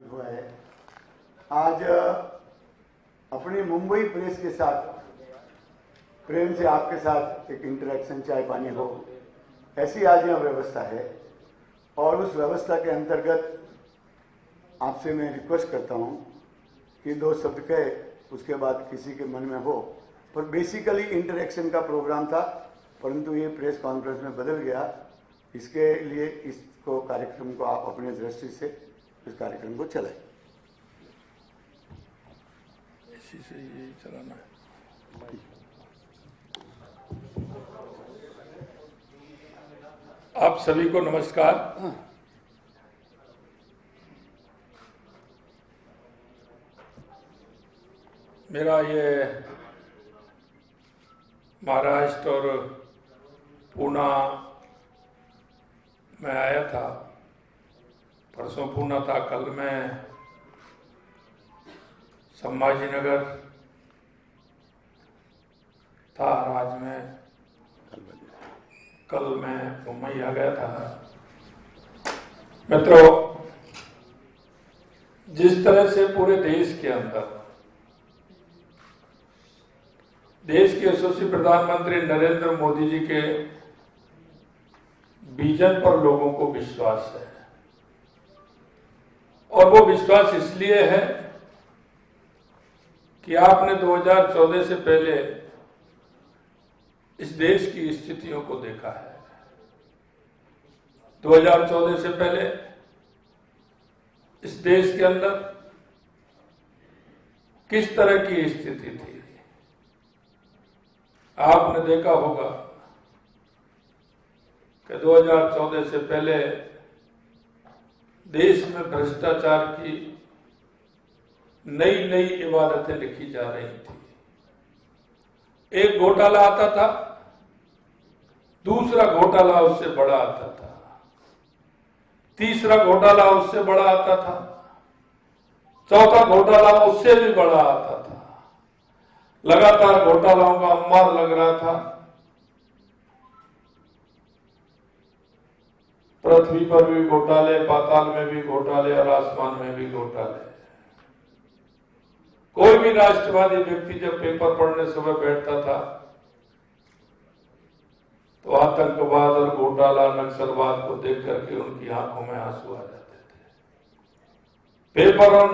हुआ है। आज अपनी मुंबई प्रेस के साथ प्रेम से आपके साथ एक इंटरेक्शन चाय पानी हो, ऐसी आज यहाँ व्यवस्था है। और उस व्यवस्था के अंतर्गत आपसे मैं रिक्वेस्ट करता हूँ कि दो शब्द कहे, उसके बाद किसी के मन में हो। पर बेसिकली इंटरेक्शन का प्रोग्राम था, परंतु ये प्रेस कॉन्फ्रेंस में बदल गया। इसके लिए इसको कार्यक्रम को आप अपने दृष्टि से इस कार्यक्रम को चलाएं। इसी से यही चलाना है। आप सभी को नमस्कार। मेरा ये महाराष्ट्र और पूना में आया था, परसों पूना था, कल मैं संभाजीनगर था, आज में कल मैं मुंबई आ गया था। मित्रों, जिस तरह से पूरे देश के अंदर देश के यशस्वी प्रधानमंत्री नरेंद्र मोदी जी के विजन पर लोगों को विश्वास है, और वो विश्वास इसलिए है कि आपने 2014 से पहले इस देश की स्थितियों को देखा है। 2014 से पहले इस देश के अंदर किस तरह की स्थिति थी, आपने देखा होगा कि 2014 से पहले देश में भ्रष्टाचार की नई नई इबारतें लिखी जा रही थी। एक घोटाला आता था, दूसरा घोटाला उससे बड़ा आता था, तीसरा घोटाला उससे बड़ा आता था, चौथा घोटाला उससे भी बड़ा आता था। लगातार घोटालाओं का अंबार लग रहा था। पृथ्वी पर भी घोटाले, पाताल में भी घोटाले और आसमान में भी घोटाले। कोई भी राष्ट्रवादी व्यक्ति जब पेपर पढ़ने सुबह बैठता था तो आतंकवाद और घोटाला, नक्सलवाद को देख करके उनकी आंखों में आंसू आ जाते थे। पेपर उन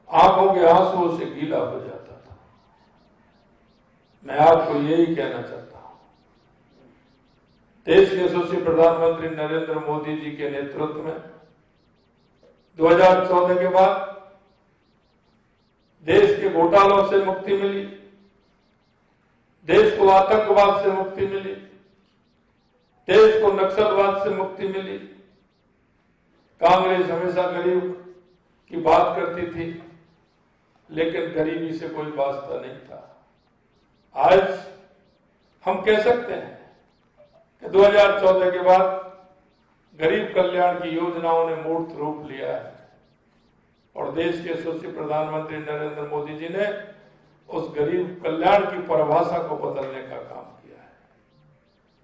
आंखों के आंसुओं से गीला हो जाता था। मैं आपको यही कहना चाहता हूं, देश के यशस्वी प्रधानमंत्री नरेंद्र मोदी जी के नेतृत्व में 2014 के बाद देश के घोटालों से मुक्ति मिली, देश को आतंकवाद से मुक्ति मिली, देश को नक्सलवाद से मुक्ति मिली। कांग्रेस हमेशा गरीब की बात करती थी, लेकिन गरीबी से कोई वास्ता नहीं था। आज हम कह सकते हैं कि 2014 के बाद गरीब कल्याण की योजनाओं ने मूर्त रूप लिया है, और देश के यशस्वी प्रधानमंत्री नरेंद्र मोदी जी ने उस गरीब कल्याण की परिभाषा को बदलने का काम किया है।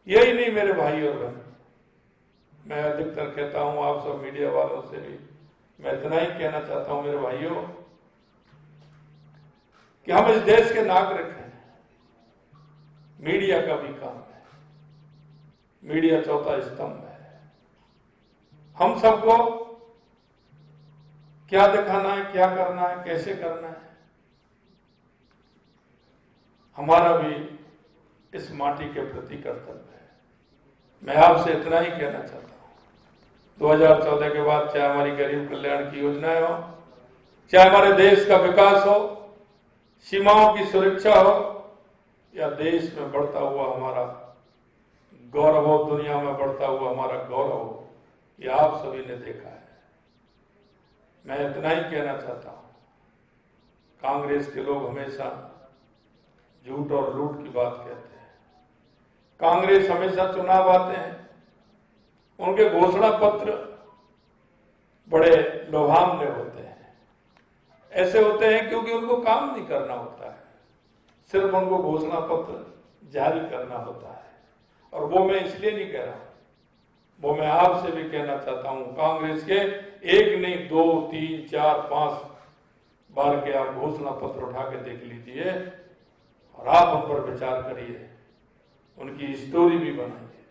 यही नहीं मेरे भाई और बहन, मैं अधिकतर कहता हूं आप सब मीडिया वालों से भी मैं इतना ही कहना चाहता हूं मेरे भाइयों, कि हम इस देश के नागरिक हैं। मीडिया का भी काम है, मीडिया चौथा स्तंभ है। हम सबको क्या दिखाना है, क्या करना है, कैसे करना है, हमारा भी इस माटी के प्रति कर्तव्य है। मैं आपसे इतना ही कहना चाहता हूं, 2014 के बाद चाहे हमारी गरीब कल्याण की योजनाएं हो, चाहे हमारे देश का विकास हो, सीमाओं की सुरक्षा हो, या देश में बढ़ता हुआ हमारा गौरव हो, दुनिया में बढ़ता हुआ हमारा गौरव हो, ये आप सभी ने देखा है। मैं इतना ही कहना चाहता हूं, कांग्रेस के लोग हमेशा झूठ और लूट की बात कहते हैं। कांग्रेस हमेशा चुनाव आते हैं, उनके घोषणा पत्र बड़े लोभावने होते हैं। ऐसे होते हैं क्योंकि उनको काम नहीं करना होता है, सिर्फ उनको घोषणा पत्र जारी करना होता है। और वो मैं इसलिए नहीं कह रहा हूं, वो मैं आपसे भी कहना चाहता हूं, कांग्रेस के एक नहीं 2, 3, 4, 5 बार के आप घोषणा पत्र उठा के देख लीजिए और आप उन पर विचार करिए, उनकी स्टोरी भी बनाइए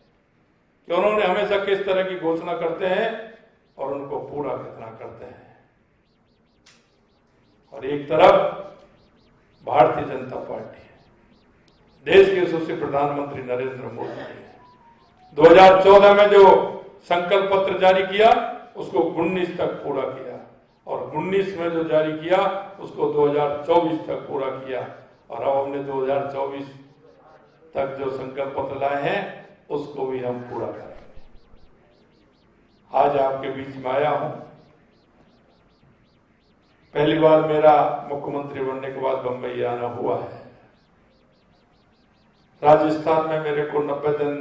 कि उन्होंने हमेशा किस तरह की घोषणा करते हैं और उनको पूरा कितना करते हैं। और एक तरफ भारतीय जनता पार्टी है, देश के यशस्वी प्रधानमंत्री नरेंद्र मोदी जी है। 2014 में जो संकल्प पत्र जारी किया उसको 19 तक पूरा किया और 19 में जो जारी किया उसको 2024 तक पूरा किया और अब हमने 2024 तक जो संकल्प पत्र लाए हैं उसको भी हम पूरा करेंगे। आज आपके बीच में आया हूं, पहली बार मेरा मुख्यमंत्री बनने के बाद बंबई आना हुआ है। राजस्थान में मेरे को 90 दिन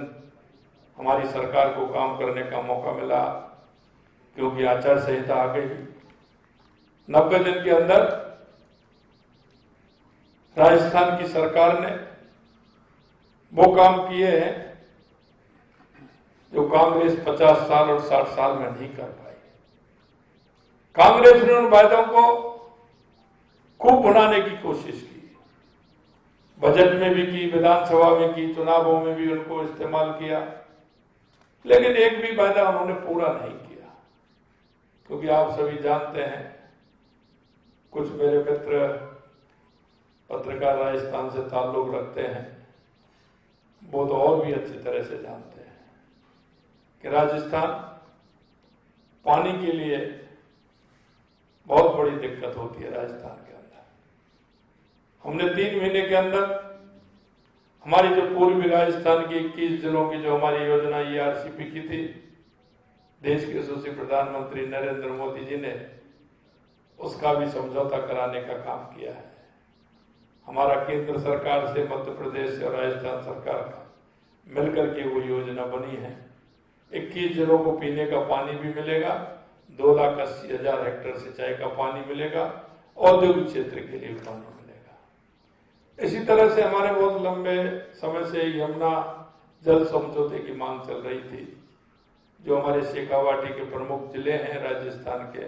हमारी सरकार को काम करने का मौका मिला, क्योंकि आचार संहिता आ गई। 90 दिन के अंदर राजस्थान की सरकार ने वो काम किए हैं जो कांग्रेस 50 साल और 60 साल में नहीं कर पाई। कांग्रेस ने उन वायदों को खूब बनाने की कोशिश की, बजट में भी की, विधानसभा में की, चुनावों में भी उनको इस्तेमाल किया, लेकिन एक भी वायदा उन्होंने पूरा नहीं किया। क्योंकि आप सभी जानते हैं, कुछ मेरे मित्र पत्रकार राजस्थान से ताल्लुक रखते हैं, वो तो और भी अच्छी तरह से जानते हैं कि राजस्थान पानी के लिए बहुत बड़ी दिक्कत होती है। राजस्थान के अंदर हमने 3 महीने के अंदर हमारी जो पूर्वी राजस्थान की 21 जिलों की जो हमारी योजना ERCP की थी, देश के यशस्वी प्रधानमंत्री नरेंद्र मोदी जी ने उसका भी समझौता कराने का काम किया है। हमारा केंद्र सरकार से, मध्य प्रदेश से और राजस्थान सरकार का मिलकर के वो योजना बनी है। 21 जिलों को पीने का पानी भी मिलेगा, 2,80,000 हेक्टेयर सिंचाई का पानी मिलेगा, औद्योगिक क्षेत्र के लिए पानी मिलेगा। इसी तरह से हमारे बहुत लंबे समय से यमुना जल समझौते की मांग चल रही थी, जो हमारे शेखावाटी के प्रमुख जिले हैं राजस्थान के,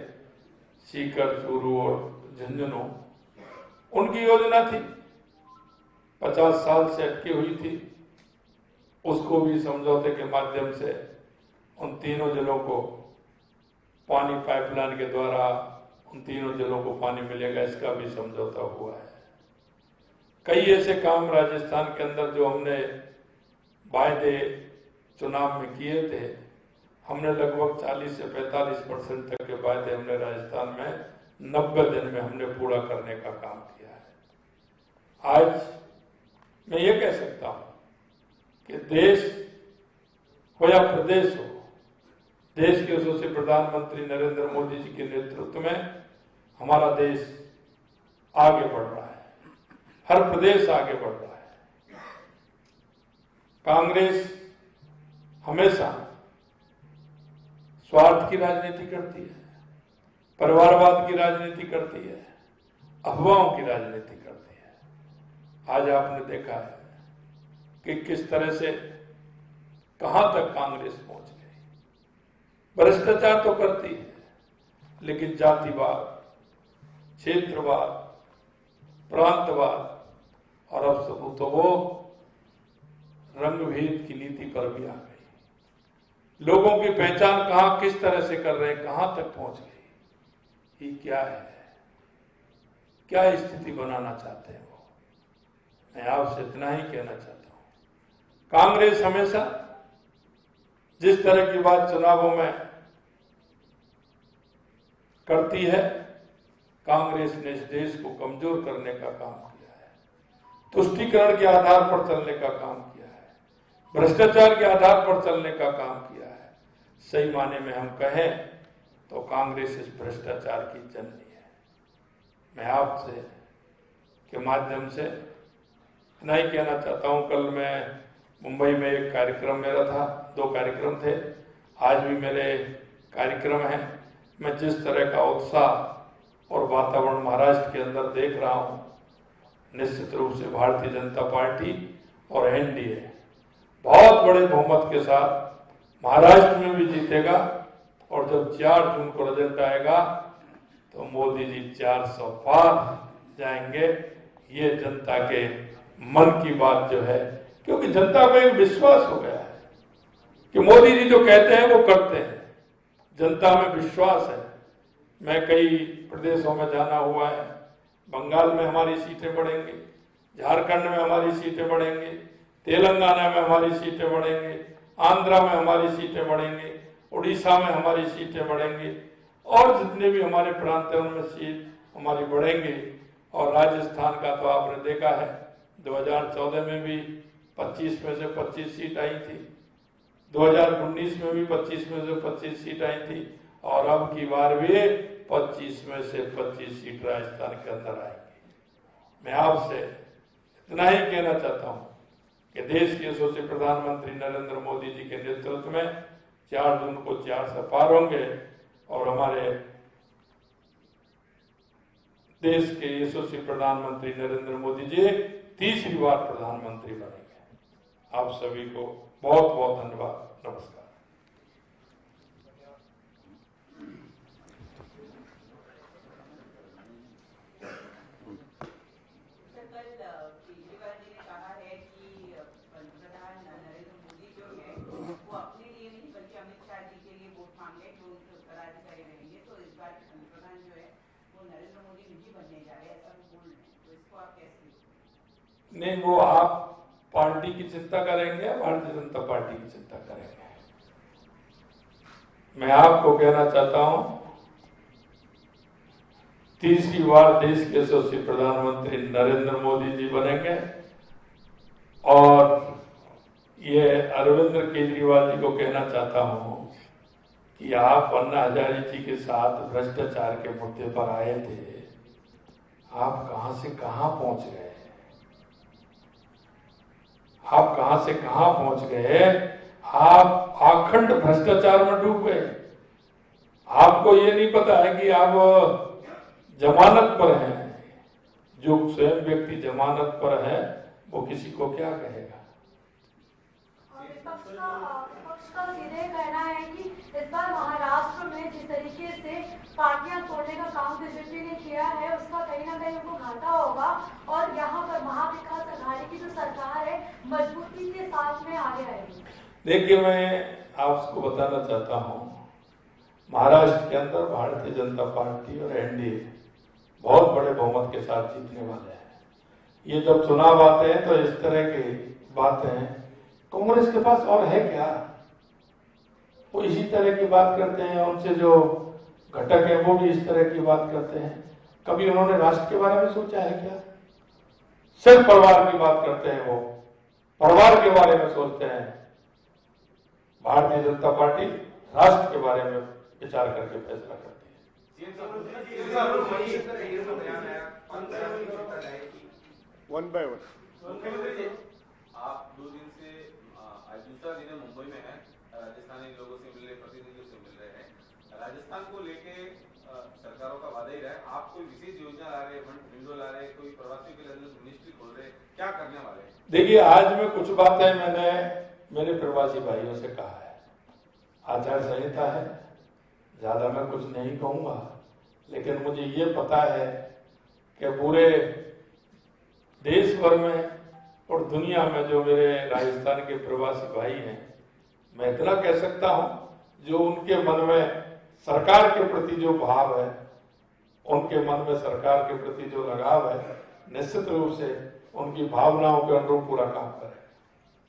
सीकर, चूरू और झुंझुनू, उनकी योजना थी, 50 साल से अटकी हुई थी। उसको भी समझौते के माध्यम से उन तीनों जिलों को पानी पाइपलाइन के द्वारा उन तीनों जिलों को पानी मिलेगा, इसका भी समझौता हुआ है। कई ऐसे काम राजस्थान के अंदर जो हमने वायदे चुनाव में किए थे, हमने लगभग 40 से 45% तक के वायदे हमने राजस्थान में 90 दिन में हमने पूरा करने का काम किया है। आज मैं ये कह सकता हूं कि देश हो या प्रदेश हो, देश के यशस्वी प्रधानमंत्री नरेंद्र मोदी जी के नेतृत्व में हमारा देश आगे बढ़ रहा है, हर प्रदेश आगे बढ़ रहा है। कांग्रेस हमेशा स्वार्थ की राजनीति करती है, परिवारवाद की राजनीति करती है, अफवाहों की राजनीति करती है। आज आपने देखा है कि किस तरह से कहां तक कांग्रेस पहुंच गई। भ्रष्टाचार तो करती है, लेकिन जातिवाद, क्षेत्रवाद, प्रांतवाद और अब तो वो रंगभेद की नीति पर भी आ गई। लोगों की पहचान कहां किस तरह से कर रहे हैं, कहां तक पहुंच गई, ये क्या है, क्या स्थिति बनाना चाहते हैं वो। मैं आपसे इतना ही कहना चाहता हूं, कांग्रेस हमेशा जिस तरह की बात चुनावों में करती है, कांग्रेस ने इस देश को कमजोर करने का काम किया है, तुष्टीकरण के आधार पर चलने का काम किया है, भ्रष्टाचार के आधार पर चलने का काम किया है। सही माने में हम कहें तो कांग्रेस इस भ्रष्टाचार की जननी है। मैं आपसे के माध्यम से इतना ही कहना चाहता हूं, कल मैं मुंबई में एक कार्यक्रम मेरा था, 2 कार्यक्रम थे, आज भी मेरे कार्यक्रम हैं। मैं जिस तरह का उत्साह और वातावरण महाराष्ट्र के अंदर देख रहा हूं, निश्चित रूप से भारतीय जनता पार्टी और NDA बहुत बड़े बहुमत के साथ महाराष्ट्र में भी जीतेगा और जब 4 जून को रिजल्ट आएगा तो मोदी जी 400 पार जाएंगे। ये जनता के मन की बात जो है, क्योंकि जनता को एक विश्वास हो गया है कि मोदी जी जो कहते हैं वो करते हैं। जनता में विश्वास है। मैं कई प्रदेशों में जाना हुआ है। बंगाल में हमारी सीटें बढ़ेंगी, झारखंड में हमारी सीटें बढ़ेंगी, तेलंगाना में हमारी सीटें बढ़ेंगी, आंध्रा में हमारी सीटें बढ़ेंगी, उड़ीसा में हमारी सीटें बढ़ेंगी और जितने भी हमारे प्रांत हैं उनमें सीट हमारी बढ़ेंगी। और राजस्थान का तो आपने देखा है, 2014 में भी 25 में से 25 सीट आई थी, 2019 में भी 25 में से 25 सीट आई थी और अब की बार भी 25 में से 25 सीट राजस्थान के अंदर आएंगी। मैं आपसे इतना ही कहना चाहता हूं कि देश के यशस्वी प्रधानमंत्री नरेंद्र मोदी जी के नेतृत्व में 4 जून को 400 पार होंगे और हमारे देश के यशस्वी प्रधानमंत्री नरेंद्र मोदी जी तीसरी बार प्रधानमंत्री बनेंगे। आप सभी को बहुत बहुत धन्यवाद। नमस्कार। केजरीवाल जी ने कहा है कि पंतप्रधान नरेंद्र मोदी जो है वो अपने लिए नहीं बल्कि अमित शाह जी के लिए वोट मांगे जो उनके उत्तराधिकारी रहेंगे। तो इस बार के पंतप्रधान जो है वो नरेंद्र मोदी नहीं बनने जा रहे, ऐसा वो बोल रहे हैं। तो इसको आप कैसे देखते हैं? नहीं, वो आप पार्टी की चिंता करेंगे या भारतीय जनता पार्टी की चिंता करेंगे? मैं आपको कहना चाहता हूं, तीसरी बार देश के यशस्वी प्रधानमंत्री नरेंद्र मोदी जी बनेंगे और ये अरविंद केजरीवाल जी को कहना चाहता हूं कि आप अन्ना हजारे जी के साथ भ्रष्टाचार के मुद्दे पर आए थे, आप कहां से कहां पहुंच गए? आप कहां से कहां पहुंच गए? आप अखंड भ्रष्टाचार में डूब गए। आपको ये नहीं पता है कि आप जमानत पर हैं। जो स्वयं व्यक्ति जमानत पर है वो किसी को क्या कहेगा? विपक्ष का सीधे कहना है कि इस बार महाराष्ट्र में जिस तरीके से पार्टियां तोड़ने का काम बीजेपी ने किया है उसका कहीं ना कहीं उनको घाटा होगा और यहाँ पर महाविकास अघाड़ी की जो सरकार है मजबूती के साथ में आगे आएगी। देखिए, मैं आपको बताना चाहता हूँ, महाराष्ट्र के अंदर भारतीय जनता पार्टी और एनडीए बहुत बड़े बहुमत के साथ जीतने वाले हैं। ये जब चुनाव आते हैं तो इस तरह की बातें कांग्रेस के पास और है क्या? वो इसी तरह की बात करते हैं, उनसे जो घटक है वो भी इस तरह की बात करते हैं। कभी उन्होंने राष्ट्र के बारे में सोचा है क्या? सिर्फ परिवार की बात करते हैं, वो परिवार के बारे में सोचते हैं। भारतीय जनता पार्टी राष्ट्र के बारे में विचार करके फैसला करती है। One by one. आप 2 दिन से आज दूसरा दिन है, मुंबई में है, राजस्थानी लोगों से मिल रहे, प्रतिनिधियों से मिल रहे हैं। राजस्थान को लेके सरकारों का वादा ही रहा है, आप कोई विशेष योजना ला रहे, विंडो ला रहे, कोई प्रवासियों के लिए मिनिस्ट्री खोल रहे, क्या करने वाले हैं? देखिए, आज में कुछ बातें मैंने मेरे प्रवासी भाइयों से कहा है। आचार संहिता है, ज्यादा मैं कुछ नहीं कहूंगा, लेकिन मुझे ये पता है कि पूरे देश भर में और दुनिया में जो मेरे राजस्थान के प्रवासी भाई हैं, मैं इतना कह सकता हूं, जो उनके मन में सरकार के प्रति जो भाव है, उनके मन में सरकार के प्रति जो लगाव है, निश्चित रूप से उनकी भावनाओं के अनुरूप पूरा काम करें।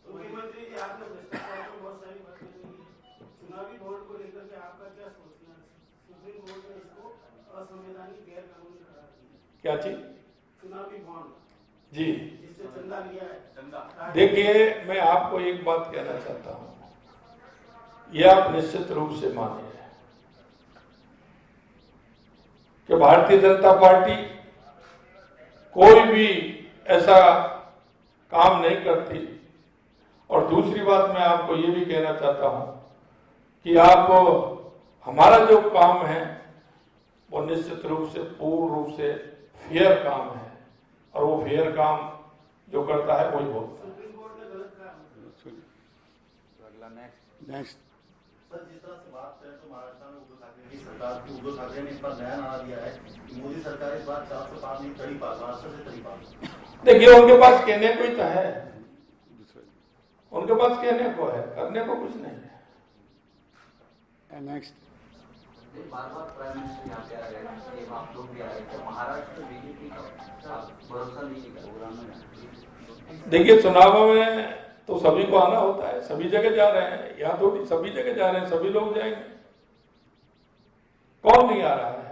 मुख्यमंत्री जी, आपने भ्रष्टाचार को बहुत सारी बातें कही है, चुनावी बॉन्ड को लेकर के आपका क्या सोचना है? सुप्रीम कोर्ट ने इसको असंवैधानिक गैर कानूनी करार दिया। क्या चीज? चुनावी बॉन्ड जी, जिससे चंदा लिया है। चंदा देखिए, मैं आपको एक बात कहना चाहता हूं, यह आप निश्चित रूप से मानिए कि भारतीय जनता पार्टी कोई भी ऐसा काम नहीं करती। और दूसरी बात मैं आपको ये भी कहना चाहता हूं कि आप हमारा जो काम है वो निश्चित रूप से पूर्ण रूप से फेयर काम है और वो फेयर काम जो करता है वही बोलता है। सुप्रीम कोर्ट ने गलत कहा। नेक्स्ट सर जिस तरह से बात करें तो महाराष्ट्र में उद्धव ठाकरे की सरकार थी, उद्धव ठाकरे ने इस पर नया नारा दिया है कि मोदी सरकार इस बार 400 पार नहीं तड़ी पार, महाराष्ट्र से तड़ी पार। देखिए उनके पास कहने को ही तो है, उनके पास कहने को है, करने को कुछ नहीं है। नेक्स्ट बार बार प्राइम मिनिस्टर यहाँ पे आ रहे हैं, आप लोग भी आ रहे हैं, महाराष्ट्र में बीजेपी का आप भरोसा नहीं कर। देखिए चुनावों में तो सभी को आना होता है, सभी जगह जा रहे हैं, यहाँ थोड़ी सभी जगह जा रहे हैं, सभी लोग जाएंगे, कौन नहीं आ रहा है।